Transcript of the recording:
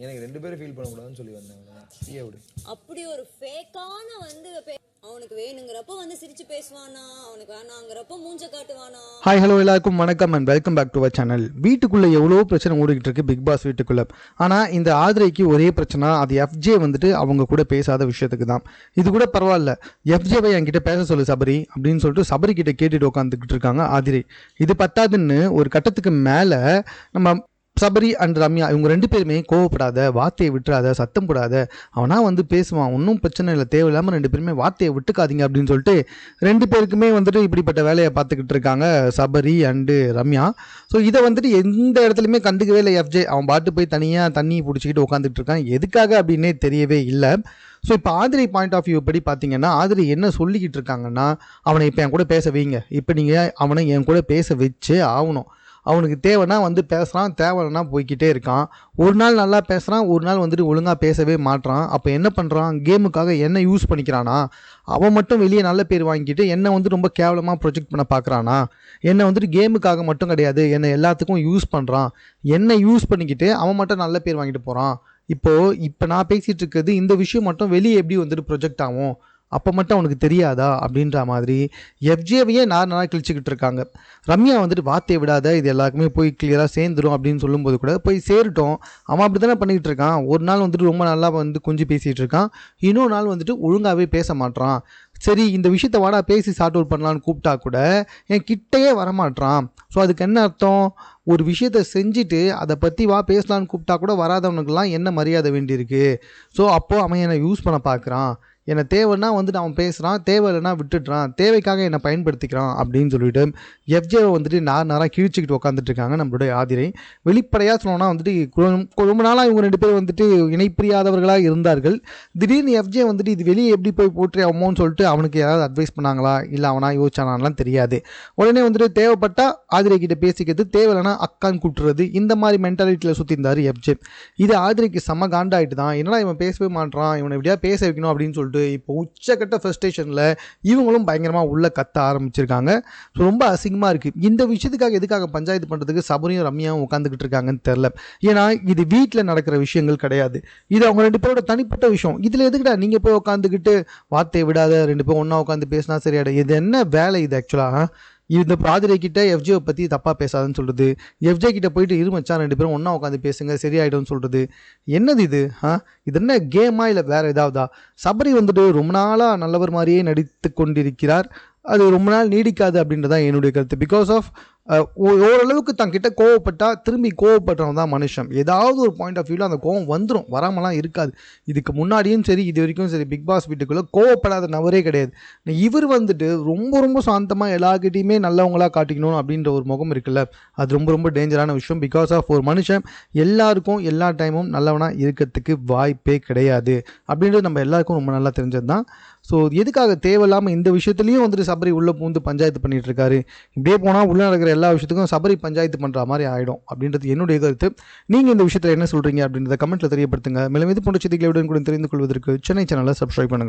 எனக்கு 2 பேரும் ஃபீல் பண்ணக்கூடாதுன்னு சொல்லி வந்தேன். ஃப்ரீயா விடு. அப்படி ஒரு ஃபேக்கான வந்து அவனுக்கு வேணுங்கிறப்ப வந்து சிரிச்சு பேசுவானா, அவனுக்கு வேணாங்கிறப்ப மூஞ்ச காட்டுவானா. ஹாய் ஹலோ எல்லாருக்கும் வணக்கம் and welcome back to our channel. வீட்டுக்குள்ளே எவ்வளோ பிரச்சனை ஓடிக்கிட்டு இருக்கு பிக் பாஸ் வீட்டுக்குள்ளே. ஆனால் இந்த ஆதிரைக்கு ஒரே பிரச்சனை, அது எஃப்ஜே வந்துட்டு அவங்க கூட பேசாத விஷயத்துக்கு தான். இது கூட பரவாயில்ல, எஃப்ஜேவை என்கிட்ட பேச சொல்லு சபரி அப்படின்னு சொல்லிட்டு சபரி கிட்ட கேட்டுட்டு உட்காந்துக்கிட்டு இருக்காங்க ஆதிரை. இது பத்தாதுன்னு ஒரு கட்டத்துக்கு மேலே நம்ம சபரி அண்ட் ரம்யா இவங்க 2 பேருமே கோவப்படாத, வார்த்தையை விட்டுறாத, சத்தம் போடாத, அவனா வந்து பேசுவான், ஒன்றும் பிரச்சனை இல்லை, தேவையில்லாமல் 2 பேருமே வார்த்தையை விட்டுக்காதீங்க அப்படின்னு சொல்லிட்டு 2 பேருக்குமே வந்துட்டு இப்படிப்பட்ட வேலையை பார்த்துக்கிட்டு இருக்காங்க சபரி அண்டு ரம்யா. ஸோ இதை வந்துட்டு எந்த இடத்துலையுமே கண்டுக்கவே இல்லை எஃப்ஜே. அவன் பாட்டு போய் தனியாக தண்ணி பிடிச்சிக்கிட்டு உட்காந்துட்டு இருக்கான். எதுக்காக அப்படின்னே தெரியவே இல்லை. ஸோ இப்போ ஆதிரை பாயிண்ட் ஆஃப் வியூ படி பார்த்தீங்கன்னா ஆதிரை என்ன சொல்லிக்கிட்டு இருக்காங்கன்னா, அவனை இப்போ என் கூட பேச வைங்க, இப்போ நீங்கள் அவனை என் கூட பேச வச்சே ஆகணும். அவனுக்கு தேவைன்னா வந்து பேசுகிறான், தேவைன்னா போய்கிட்டே இருக்கான். ஒரு நாள் நல்லா பேசுகிறான், ஒரு நாள் வந்துட்டு ஒழுங்காக பேசவே மாட்றான். அப்போ என்ன பண்ணுறான், கேமுக்காக என்ன யூஸ் பண்ணிக்கிறானா, அவன் மட்டும் வெளியே நல்ல பேர் வாங்கிட்டு என்னை வந்து ரொம்ப கேவலமாக ப்ரொஜெக்ட் பண்ண பார்க்குறானா. என்னை வந்துட்டு கேமுக்காக மட்டும் கிடையாது, என்னை எல்லாத்துக்கும் யூஸ் பண்ணுறான். என்னை யூஸ் பண்ணிக்கிட்டு அவன் மட்டும் நல்ல பேர் வாங்கிட்டு போகிறான். இப்போ நான் பேசிகிட்டு இருக்கிறது இந்த விஷயம் மட்டும் வெளியே எப்படி வந்துட்டு ப்ரொஜெக்ட் ஆகும், அப்போ மட்டும் அவனுக்கு தெரியாதா அப்படின்ற மாதிரி எஃப்ஜேவையே நாளாக கிழிச்சிக்கிட்டு இருக்காங்க. ரம்யா வந்துட்டு வார்த்தையை விடாத, இது எல்லாருக்குமே போய் கிளியராக சேர்ந்துடும் அப்படின்னு சொல்லும்போது கூட போய் சேரட்டும், அவன் அப்படி தானே பண்ணிக்கிட்டு இருக்கான். ஒரு நாள் வந்துட்டு ரொம்ப நல்லா வந்து கொஞ்சம் பேசிகிட்டு இருக்கான், இன்னொரு நாள் வந்துட்டு ஒழுங்காகவே பேச மாட்டான். சரி இந்த விஷயத்த வாடா பேசி சார்ட் அவுட் பண்ணலான்னு கூப்பிட்டா கூட என் கிட்டையே வரமாட்டான். ஸோ அதுக்கு என்ன அர்த்தம், ஒரு விஷயத்தை செஞ்சுட்டு அதை பற்றி வா பேசலான்னு கூப்பிட்டா கூட வராதவனுக்கெல்லாம் என்ன மரியாதை வேண்டியிருக்கு. ஸோ அப்போது அவன் என்னை யூஸ் பண்ண பார்க்குறான், என்னை தேவைன்னா வந்துட்டு அவன் பேசுகிறான், தேவை இல்லைன்னா விட்டுடுறான், தேவைக்காக என்னை பயன்படுத்திக்கிறான் அப்படின்னு சொல்லிட்டு எஃப்ஜேவை வந்துட்டு நேராக கிழிச்சிக்கிட்டு உட்காந்துட்டு இருக்காங்க நம்மளுடைய ஆதிரை. வெளிப்படையாக சொல்லணும்னா வந்துட்டு ரொம்ப நாளாக இவங்க 2 பேரும் வந்துட்டு இணைப்பிரியாதவர்களாக இருந்தார்கள். திடீர்னு எஃப்ஜே வந்துட்டு இது வெளியே எப்படி போய் போற்றி அம்மோன்னு சொல்லிட்டு அவனுக்கு யாராவது அட்வைஸ் பண்ணாங்களா, இல்லை அவனா யோசிச்சானாலாம் தெரியாது. உடனே வந்துட்டு தேவைப்பட்டால் ஆதிரை கிட்ட பேசிக்கிறது, தேவையில்லைன்னா அக்கான்னு கூப்பிட்டுறது, இந்த மாதிரி மென்டாலிட்டியில் சுற்றி இருந்தார் எஃப்ஜே. இது ஆதிரைக்கு செம்ம காண்டாயிட்டு தான், என்னடா இவன் பேசவே மாட்டான், இவனை எப்படியா பேச வைக்கணும் அப்படின்னு சொல்லிட்டு இப்போ உச்சக்கட்ட ஃப்ரஸ்ட்ரேஷனில் இவங்களும் பயங்கரமாக உள்ள கத்த ஆரம்பிச்சிருக்காங்க. ஸோ ரொம்ப அசிங்கமாக இருக்குது. இந்த விஷயத்துக்காக எதுக்காக பஞ்சாயத்து பண்ணுறதுக்கு சபரியும் ரம்யாவும் உட்காந்துக்கிட்டு இருக்காங்கன்னு தெரில. ஏன்னா இது வீட்டில் நடக்கிற விஷயங்கள் கிடையாது, இது அவங்க 2 பேரோட தனிப்பட்ட விஷயம். இதில் எதுக்குடா நீங்கள் போய் உட்காந்துக்கிட்டு வார்த்தையை விடாத, 2 பேரும் ஒன்றா உட்காந்து பேசினா சரியாட, இது என்ன வேலை இது ஆக்சுவலாக. இந்த ஆதிரை கிட்ட எஃப்ஜேவை பற்றி தப்பாக பேசாதுன்னு சொல்கிறது, எஃப்ஜே கிட்ட போயிட்டு இருமச்சா 2 பேரும் ஒன்றா உட்காந்து பேசுங்க சரியாயிடும்னு சொல்கிறது, என்னது இது? இது என்ன கேமா இல்லை வேறு ஏதாவதா? சபரி வந்துட்டு ரொம்ப நாளாக நல்லவர் மாதிரியே நடித்து கொண்டிருக்கிறார். அது ரொம்ப நாள் நீடிக்காது அப்படின்றதான் என்னுடைய கருத்து. பிகாஸ் ஆஃப் ஓரளவுக்கு தங்கிட்ட கோவப்பட்டால் திரும்பி கோவப்படுறவன் தான் மனுஷன். ஏதாவது ஒரு பாயிண்ட் ஆஃப் வியூவில் அந்த கோவம் வந்துடும், வராமலாம் இருக்காது. இதுக்கு முன்னாடியும் சரி இது வரைக்கும் சரி பிக் பாஸ் வீட்டுக்குள்ளே கோவப்படாத நபரே கிடையாது. இவர் வந்துட்டு ரொம்ப ரொம்ப சாந்தமாக எல்லாருக்கிட்டையுமே நல்லவங்களாக காட்டிக்கணும் அப்படின்ற ஒரு முகம் இருக்குல்ல, அது ரொம்ப ரொம்ப டேஞ்சரான விஷயம். பிகாஸ் ஆஃப் ஒரு மனுஷன் எல்லாருக்கும் எல்லா டைமும் நல்லவனாக இருக்கிறதுக்கு வாய்ப்பே கிடையாது அப்படின்றது நம்ம எல்லாருக்கும் ரொம்ப நல்லா தெரிஞ்சது தான். ஸோ எதுக்காக தேவையில்லாமல் இந்த விஷயத்துலையும் வந்துட்டு சபரி உள்ளே பூந்து பஞ்சாயத்து பண்ணிகிட்டு இருக்காரு. இப்படியே போனால் உள்ளே நடக்கிற எல்லா விஷயத்துக்கும் சபரி பஞ்சாயத்து பண்ணுற மாதிரி ஆகிடும் அப்படின்றது என்னுடைய கருத்து. நீங்கள் இந்த விஷயத்தில் என்ன சொல்கிறீங்க அப்படின்றத கமெண்ட்டில் தெரியப்படுத்துங்க. மேலும் இது போன்ற செய்திகளை கூட தெரிந்து கொள்வதற்கு சென்னை சேனலை சப்ஸ்கிரைப் பண்ணுங்கள்.